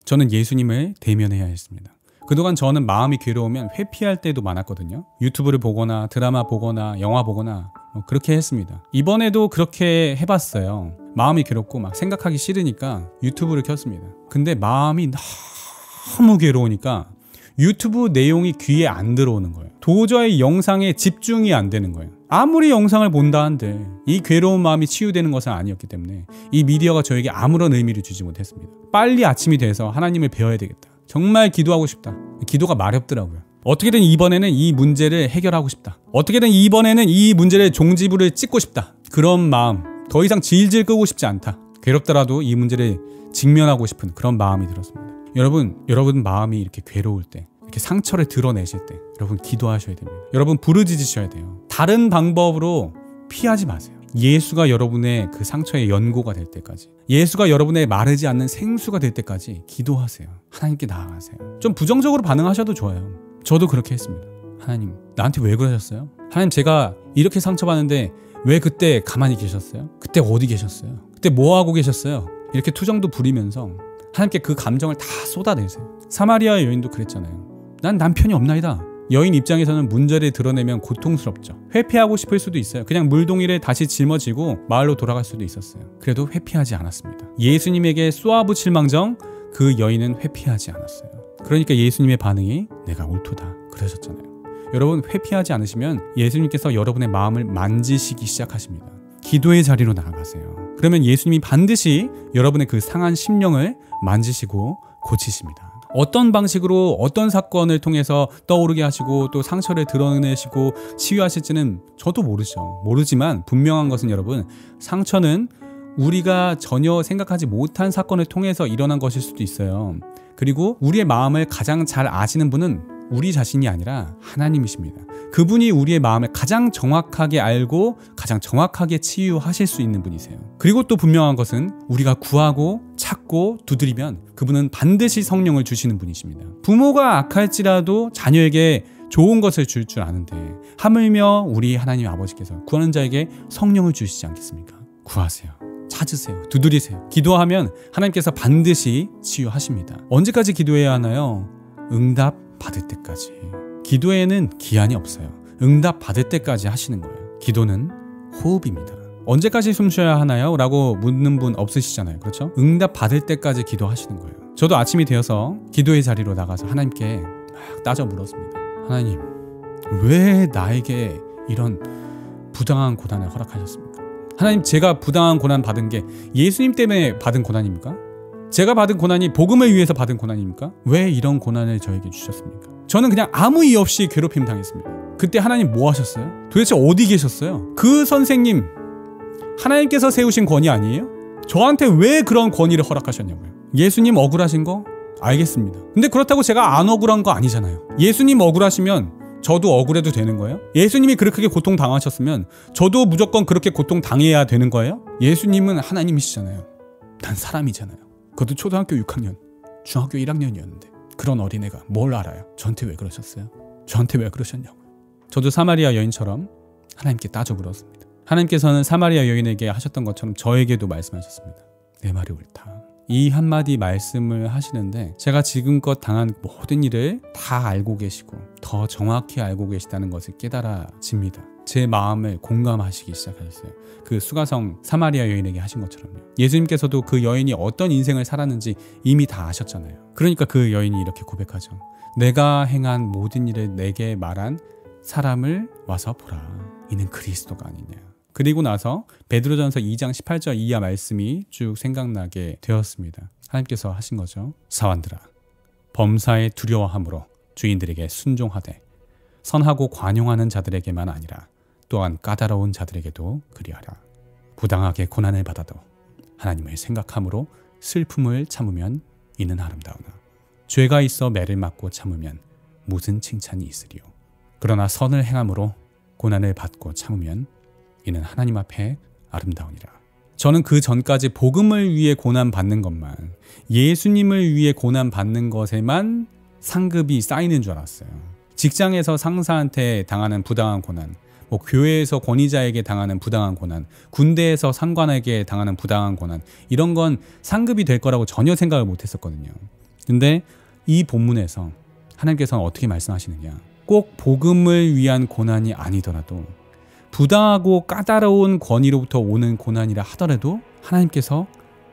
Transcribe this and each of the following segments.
저는 예수님을 대면해야 했습니다. 그동안 저는 마음이 괴로우면 회피할 때도 많았거든요. 유튜브를 보거나 드라마 보거나 영화 보거나 그렇게 했습니다. 이번에도 그렇게 해봤어요. 마음이 괴롭고 막 생각하기 싫으니까 유튜브를 켰습니다. 근데 마음이 너무 괴로우니까 유튜브 내용이 귀에 안 들어오는 거예요. 도저히 영상에 집중이 안 되는 거예요. 아무리 영상을 본다 한들 이 괴로운 마음이 치유되는 것은 아니었기 때문에 이 미디어가 저에게 아무런 의미를 주지 못했습니다. 빨리 아침이 돼서 하나님을 배워야 되겠다. 정말 기도하고 싶다. 기도가 마렵더라고요. 어떻게든 이번에는 이 문제를 해결하고 싶다. 어떻게든 이번에는 이 문제를 종지부를 찍고 싶다. 그런 마음, 더 이상 질질 끄고 싶지 않다. 괴롭더라도 이 문제를 직면하고 싶은 그런 마음이 들었습니다. 여러분 마음이 이렇게 괴로울 때, 이렇게 상처를 드러내실 때 여러분 기도하셔야 됩니다. 여러분 부르짖으셔야 돼요. 다른 방법으로 피하지 마세요. 예수가 여러분의 그 상처의 연고가 될 때까지, 예수가 여러분의 마르지 않는 생수가 될 때까지 기도하세요. 하나님께 나아가세요. 좀 부정적으로 반응하셔도 좋아요. 저도 그렇게 했습니다. 하나님, 나한테 왜 그러셨어요? 하나님, 제가 이렇게 상처받는데 왜 그때 가만히 계셨어요? 그때 어디 계셨어요? 그때 뭐 하고 계셨어요? 이렇게 투정도 부리면서 하나님께 그 감정을 다 쏟아내세요. 사마리아 여인도 그랬잖아요. 난 남편이 없나이다. 여인 입장에서는 문제를 드러내면 고통스럽죠. 회피하고 싶을 수도 있어요. 그냥 물동이를 다시 짊어지고 마을로 돌아갈 수도 있었어요. 그래도 회피하지 않았습니다. 예수님에게 쏘아붙일 망정 그 여인은 회피하지 않았어요. 그러니까 예수님의 반응이 내가 옳도다 그러셨잖아요. 여러분, 회피하지 않으시면 예수님께서 여러분의 마음을 만지시기 시작하십니다. 기도의 자리로 나아가세요. 그러면 예수님이 반드시 여러분의 그 상한 심령을 만지시고 고치십니다. 어떤 방식으로 어떤 사건을 통해서 떠오르게 하시고 또 상처를 드러내시고 치유하실지는 저도 모르지만 분명한 것은 여러분, 상처는 우리가 전혀 생각하지 못한 사건을 통해서 일어난 것일 수도 있어요. 그리고 우리의 마음을 가장 잘 아시는 분은 우리 자신이 아니라 하나님이십니다. 그분이 우리의 마음을 가장 정확하게 알고 가장 정확하게 치유하실 수 있는 분이세요. 그리고 또 분명한 것은 우리가 구하고 찾고 두드리면 그분은 반드시 성령을 주시는 분이십니다. 부모가 악할지라도 자녀에게 좋은 것을 줄 아는데 하물며 우리 하나님 아버지께서 구하는 자에게 성령을 주시지 않겠습니까? 구하세요. 찾으세요. 두드리세요. 기도하면 하나님께서 반드시 치유하십니다. 언제까지 기도해야 하나요? 응답 받을 때까지. 기도에는 기한이 없어요. 응답 받을 때까지 하시는 거예요. 기도는 호흡입니다. 언제까지 숨 쉬어야 하나요? 라고 묻는 분 없으시잖아요. 그렇죠? 응답 받을 때까지 기도하시는 거예요. 저도 아침이 되어서 기도의 자리로 나가서 하나님께 막 따져 물었습니다. 하나님, 왜 나에게 이런 부당한 고난을 허락하셨습니까? 하나님, 제가 부당한 고난 받은 게 예수님 때문에 받은 고난입니까? 제가 받은 고난이 복음을 위해서 받은 고난입니까? 왜 이런 고난을 저에게 주셨습니까? 저는 그냥 아무 이유 없이 괴롭힘 당했습니다. 그때 하나님 뭐 하셨어요? 도대체 어디 계셨어요? 그 선생님, 하나님께서 세우신 권위 아니에요? 저한테 왜 그런 권위를 허락하셨냐고요. 예수님 억울하신 거 알겠습니다. 근데 그렇다고 제가 안 억울한 거 아니잖아요. 예수님 억울하시면 저도 억울해도 되는 거예요? 예수님이 그렇게 고통당하셨으면 저도 무조건 그렇게 고통당해야 되는 거예요? 예수님은 하나님이시잖아요. 난 사람이잖아요. 그것도 초등학교 6학년, 중학교 1학년이었는데 그런 어린애가 뭘 알아요? 저한테 왜 그러셨어요? 저한테 왜 그러셨냐고요. 저도 사마리아 여인처럼 하나님께 따져 물었습니다. 하나님께서는 사마리아 여인에게 하셨던 것처럼 저에게도 말씀하셨습니다. 내 말이 옳다. 이 한마디 말씀을 하시는데 제가 지금껏 당한 모든 일을 다 알고 계시고 더 정확히 알고 계시다는 것을 깨달아집니다. 제 마음을 공감하시기 시작하셨어요. 그 수가성 사마리아 여인에게 하신 것처럼요. 예수님께서도 그 여인이 어떤 인생을 살았는지 이미 다 아셨잖아요. 그러니까 그 여인이 이렇게 고백하죠. 내가 행한 모든 일을 내게 말한 사람을 와서 보라. 이는 그리스도가 아니냐. 그리고 나서 베드로전서 2장 18절 이하 말씀이 쭉 생각나게 되었습니다. 하나님께서 하신 거죠. 사환들아, 범사에 두려워함으로 주인들에게 순종하되 선하고 관용하는 자들에게만 아니라 또한 까다로운 자들에게도 그리하라. 부당하게 고난을 받아도 하나님을 생각함으로 슬픔을 참으면 이는 아름다우나 죄가 있어 매를 맞고 참으면 무슨 칭찬이 있으리요. 그러나 선을 행함으로 고난을 받고 참으면 이는 하나님 앞에 아름다우니라. 저는 그 전까지 복음을 위해 고난받는 것만, 예수님을 위해 고난받는 것에만 상급이 쌓이는 줄 알았어요. 직장에서 상사한테 당하는 부당한 고난, 교회에서 권위자에게 당하는 부당한 고난, 군대에서 상관에게 당하는 부당한 고난, 이런 건 상급이 될 거라고 전혀 생각을 못 했었거든요. 근데 이 본문에서 하나님께서는 어떻게 말씀하시느냐, 꼭 복음을 위한 고난이 아니더라도 부당하고 까다로운 권위로부터 오는 고난이라 하더라도 하나님께서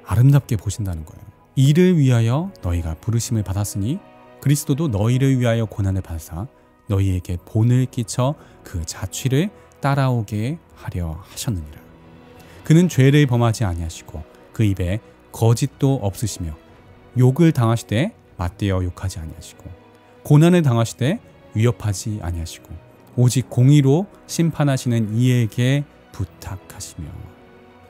아름답게 보신다는 거예요. 이를 위하여 너희가 부르심을 받았으니 그리스도도 너희를 위하여 고난을 받으사 너희에게 본을 끼쳐 그 자취를 따라오게 하려 하셨느니라. 그는 죄를 범하지 아니하시고 그 입에 거짓도 없으시며 욕을 당하시되 맞대어 욕하지 아니하시고 고난을 당하시되 위협하지 아니하시고 오직 공의로 심판하시는 이에게 부탁하시며.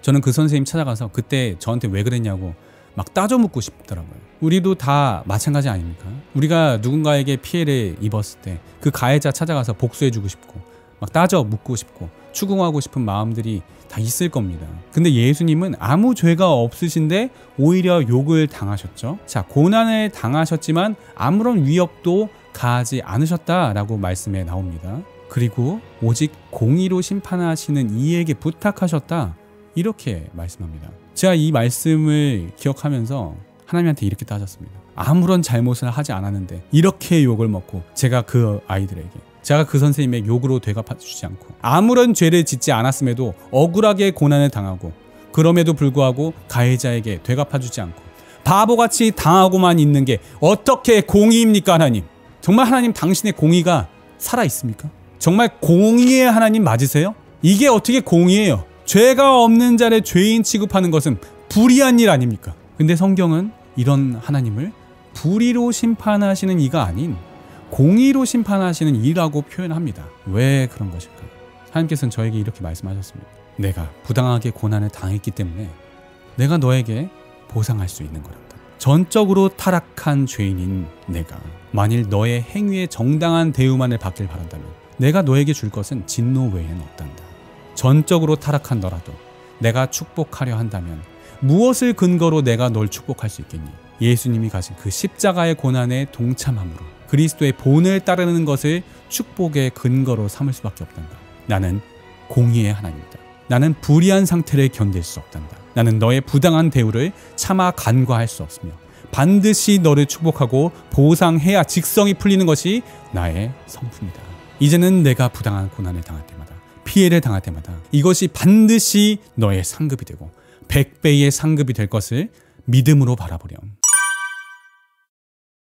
저는 그 선생님 찾아가서 그때 저한테 왜 그랬냐고 막 따져 묻고 싶더라고요. 우리도 다 마찬가지 아닙니까? 우리가 누군가에게 피해를 입었을 때 그 가해자 찾아가서 복수해주고 싶고 막 따져 묻고 싶고 추궁하고 싶은 마음들이 다 있을 겁니다. 근데 예수님은 아무 죄가 없으신데 오히려 욕을 당하셨죠. 자, 고난을 당하셨지만 아무런 위협도 가하지 않으셨다라고 말씀에 나옵니다. 그리고 오직 공의로 심판하시는 이에게 부탁하셨다, 이렇게 말씀합니다. 제가 이 말씀을 기억하면서 하나님한테 이렇게 따졌습니다. 아무런 잘못을 하지 않았는데 이렇게 욕을 먹고 제가 그 아이들에게, 제가 그 선생님의 욕으로 되갚아주지 않고 아무런 죄를 짓지 않았음에도 억울하게 고난을 당하고 그럼에도 불구하고 가해자에게 되갚아주지 않고 바보같이 당하고만 있는 게 어떻게 공의입니까? 하나님, 정말 하나님 당신의 공의가 살아있습니까? 정말 공의의 하나님 맞으세요? 이게 어떻게 공의예요? 죄가 없는 자를 죄인 취급하는 것은 불의한 일 아닙니까? 근데 성경은 이런 하나님을 불의로 심판하시는 이가 아닌 공의로 심판하시는 이라고 표현합니다. 왜 그런 것일까? 하나님께서는 저에게 이렇게 말씀하셨습니다. 내가 부당하게 고난을 당했기 때문에 내가 너에게 보상할 수 있는 거란다. 전적으로 타락한 죄인인 내가 만일 너의 행위에 정당한 대우만을 받길 바란다면 내가 너에게 줄 것은 진노 외에는 없단다. 전적으로 타락한 너라도 내가 축복하려 한다면 무엇을 근거로 내가 널 축복할 수 있겠니? 예수님이 가진 그 십자가의 고난에 동참함으로 그리스도의 본을 따르는 것을 축복의 근거로 삼을 수밖에 없단다. 나는 공의의 하나님이다. 나는 불의한 상태를 견딜 수 없단다. 나는 너의 부당한 대우를 차마 간과할 수 없으며 반드시 너를 축복하고 보상해야 직성이 풀리는 것이 나의 성품이다. 이제는 내가 부당한 고난을 당할 때마다, 피해를 당할 때마다 이것이 반드시 너의 상급이 되고 100배의 상급이 될 것을 믿음으로 바라보렴.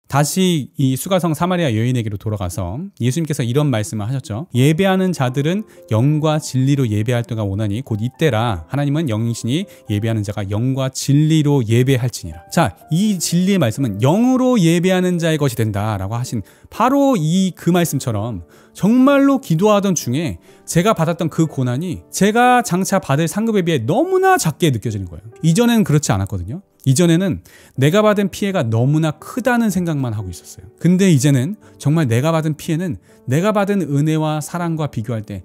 다시 이 수가성 사마리아 여인에게로 돌아가서 예수님께서 이런 말씀을 하셨죠. 예배하는 자들은 영과 진리로 예배할 때가 오나니 곧 이때라. 하나님은 영이시니 예배하는 자가 영과 진리로 예배할지니라. 자, 이 진리의 말씀은 영으로 예배하는 자의 것이 된다라고 하신 바로 그 말씀처럼 정말로 기도하던 중에 제가 받았던 그 고난이 제가 장차 받을 상급에 비해 너무나 작게 느껴지는 거예요. 이전에는 그렇지 않았거든요. 이전에는 내가 받은 피해가 너무나 크다는 생각만 하고 있었어요. 근데 이제는 정말 내가 받은 피해는 내가 받은 은혜와 사랑과 비교할 때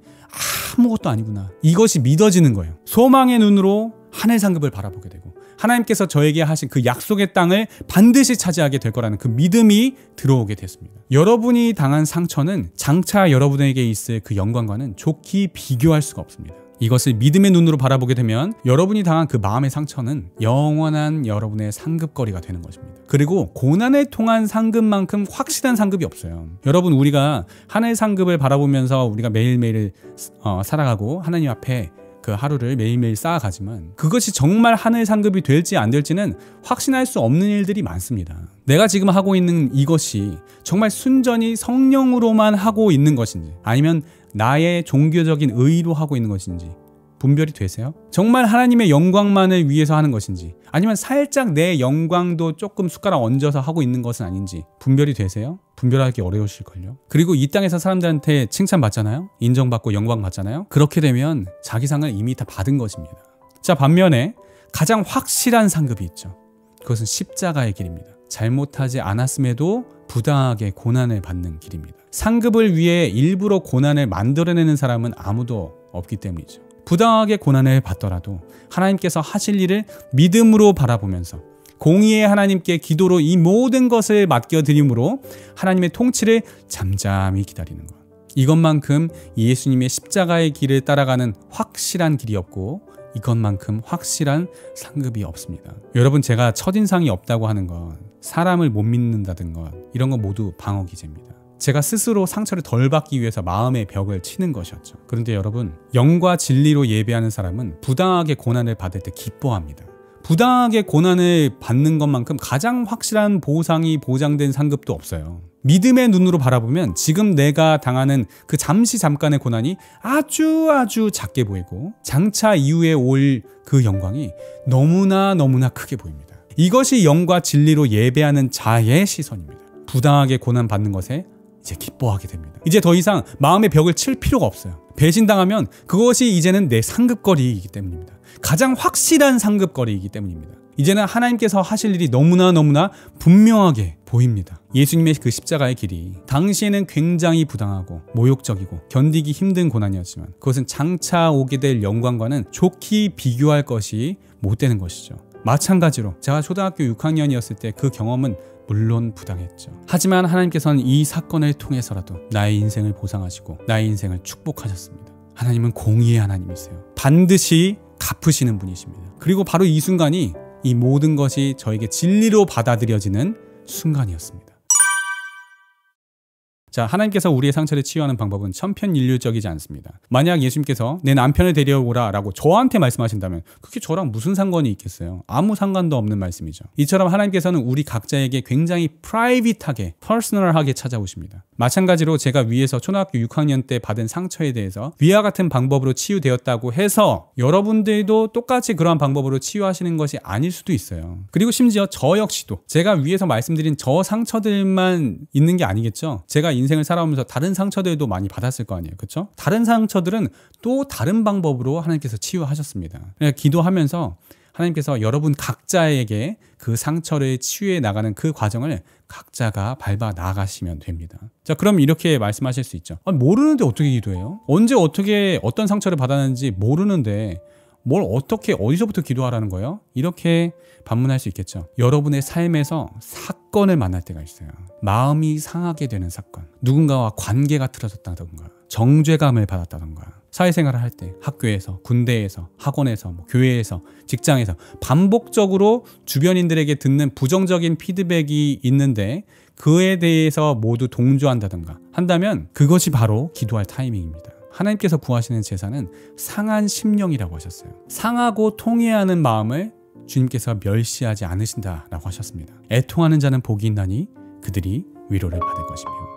아무것도 아니구나, 이것이 믿어지는 거예요. 소망의 눈으로 하늘 상급을 바라보게 되고 하나님께서 저에게 하신 그 약속의 땅을 반드시 차지하게 될 거라는 그 믿음이 들어오게 됐습니다. 여러분이 당한 상처는 장차 여러분에게 있을 그 영광과는 좋게 비교할 수가 없습니다. 이것을 믿음의 눈으로 바라보게 되면 여러분이 당한 그 마음의 상처는 영원한 여러분의 상급거리가 되는 것입니다. 그리고 고난을 통한 상급만큼 확실한 상급이 없어요. 여러분, 우리가 하나의 상급을 바라보면서 우리가 매일매일 살아가고 하나님 앞에 그 하루를 매일매일 쌓아가지만 그것이 정말 하나의 상급이 될지 안 될지는 확신할 수 없는 일들이 많습니다. 내가 지금 하고 있는 이것이 정말 순전히 성령으로만 하고 있는 것인지 아니면 나의 종교적인 의의로 하고 있는 것인지 분별이 되세요? 정말 하나님의 영광만을 위해서 하는 것인지 아니면 살짝 내 영광도 조금 숟가락 얹어서 하고 있는 것은 아닌지 분별이 되세요? 분별하기 어려우실걸요? 그리고 이 땅에서 사람들한테 칭찬받잖아요? 인정받고 영광받잖아요? 그렇게 되면 자기 상을 이미 다 받은 것입니다. 자, 반면에 가장 확실한 상급이 있죠. 그것은 십자가의 길입니다. 잘못하지 않았음에도 부당하게 고난을 받는 길입니다. 상급을 위해 일부러 고난을 만들어내는 사람은 아무도 없기 때문이죠. 부당하게 고난을 받더라도 하나님께서 하실 일을 믿음으로 바라보면서 공의의 하나님께 기도로 이 모든 것을 맡겨드림으로 하나님의 통치를 잠잠히 기다리는 것. 이것만큼 예수님의 십자가의 길을 따라가는 확실한 길이 없고 이것만큼 확실한 상급이 없습니다. 여러분, 제가 첫인상이 없다고 하는 건 사람을 못 믿는다든가 이런 건 모두 방어 기제입니다. 제가 스스로 상처를 덜 받기 위해서 마음의 벽을 치는 것이었죠. 그런데 여러분, 영과 진리로 예배하는 사람은 부당하게 고난을 받을 때 기뻐합니다. 부당하게 고난을 받는 것만큼 가장 확실한 보상이 보장된 상급도 없어요. 믿음의 눈으로 바라보면 지금 내가 당하는 그 잠깐의 고난이 아주 작게 보이고 장차 이후에 올 그 영광이 너무나 크게 보입니다. 이것이 영과 진리로 예배하는 자의 시선입니다. 부당하게 고난받는 것에 이제 기뻐하게 됩니다. 이제 더 이상 마음의 벽을 칠 필요가 없어요. 배신당하면 그것이 이제는 내 상급거리이기 때문입니다. 가장 확실한 상급거리이기 때문입니다. 이제는 하나님께서 하실 일이 너무나 분명하게 보입니다. 예수님의 그 십자가의 길이 당시에는 굉장히 부당하고 모욕적이고 견디기 힘든 고난이었지만 그것은 장차 오게 될 영광과는 좋게 비교할 것이 못 되는 것이죠. 마찬가지로 제가 초등학교 6학년이었을 때 그 경험은 물론 부당했죠. 하지만 하나님께서는 이 사건을 통해서라도 나의 인생을 보상하시고 나의 인생을 축복하셨습니다. 하나님은 공의의 하나님이세요. 반드시 갚으시는 분이십니다. 그리고 바로 이 순간이 이 모든 것이 저에게 진리로 받아들여지는 순간이었습니다. 자, 하나님께서 우리의 상처를 치유하는 방법은 천편일률적이지 않습니다. 만약 예수님께서 내 남편을 데려오라 라고 저한테 말씀하신다면 그게 저랑 무슨 상관이 있겠어요? 아무 상관도 없는 말씀이죠. 이처럼 하나님께서는 우리 각자에게 굉장히 프라이빗하게, 퍼스널하게 찾아오십니다. 마찬가지로 제가 위에서 초등학교 6학년 때 받은 상처에 대해서 위와 같은 방법으로 치유되었다고 해서 여러분들도 똑같이 그러한 방법으로 치유하시는 것이 아닐 수도 있어요. 그리고 심지어 저 역시도 제가 위에서 말씀드린 저 상처들만 있는 게 아니겠죠. 제가 인생을 살아오면서 다른 상처들도 많이 받았을 거 아니에요. 그렇죠? 다른 상처들은 또 다른 방법으로 하나님께서 치유하셨습니다. 그러니까 기도하면서 하나님께서 여러분 각자에게 그 상처를 치유해 나가는 그 과정을 각자가 밟아 나가시면 됩니다. 자, 그럼 이렇게 말씀하실 수 있죠. 모르는데 어떻게 기도해요? 언제 어떻게 어떤 상처를 받았는지 모르는데 뭘 어떻게 어디서부터 기도하라는 거예요? 이렇게 반문할 수 있겠죠. 여러분의 삶에서 사건을 만날 때가 있어요. 마음이 상하게 되는 사건, 누군가와 관계가 틀어졌다던가 정죄감을 받았다던가 사회생활을 할 때 학교에서, 군대에서, 학원에서, 교회에서, 직장에서 반복적으로 주변인들에게 듣는 부정적인 피드백이 있는데 그에 대해서 모두 동조한다던가 한다면 그것이 바로 기도할 타이밍입니다. 하나님께서 구하시는 제사는 상한 심령이라고 하셨어요. 상하고 통회하는 마음을 주님께서 멸시하지 않으신다라고 하셨습니다. 애통하는 자는 복이 있나니 그들이 위로를 받을 것이며